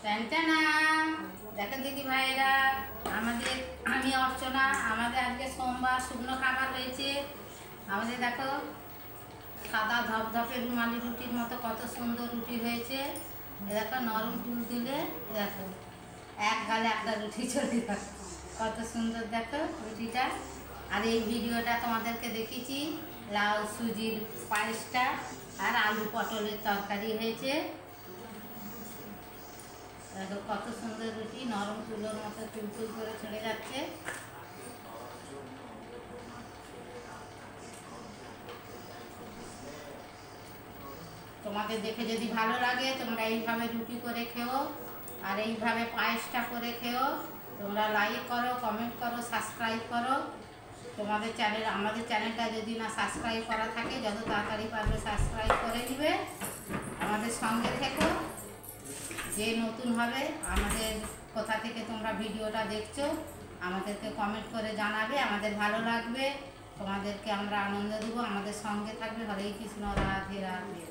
টানটানা দেখো দিদি ভাইরা আমাদের, আমি অর্চনা। আমাদের আজকে সোমবার শুকনো খাবার হয়েছে। আমাদের দেখো সাদা ধপধপে রুমালি রুটির মতো কত সুন্দর রুটি হয়েছে। দেখো নরম তুল তুলে দেখো এক গালে একটা রুটি চলে যাবে, কত সুন্দর দেখো রুটিটা। আর এই ভিডিওটা তোমাদেরকে দেখেছি লাউ সুজির পায়েসটা আর আলু পটলের তরকারি হয়েছে। দেখো কত সুন্দর রুটি, নরম তুলোর মতো তুলতুল করে চলে যাচ্ছে। তোমাদের দেখে যদি ভালো লাগে তোমরা এইভাবে রুটি করে খেও আর এইভাবে পায়েসটা করে খেও। তোমরা লাইক করো, কমেন্ট করো, সাবস্ক্রাইব করো। তোমাদের চ্যানেল, আমাদের চ্যানেলটা যদি না সাবস্ক্রাইব করা থাকে যত তাড়াতাড়ি পারবে সাবস্ক্রাইব করে দিবে। আমাদের সঙ্গে থেকো। যে নতুন হবে আমাদের কোথা থেকে তোমরা ভিডিওটা দেখছো আমাদেরকে কমেন্ট করে জানাবে, আমাদের ভালো লাগবে, তোমাদেরকে আমরা আনন্দ দেবো। আমাদের সঙ্গে থাকবে। হরে কৃষ্ণ, রাধে রাধে।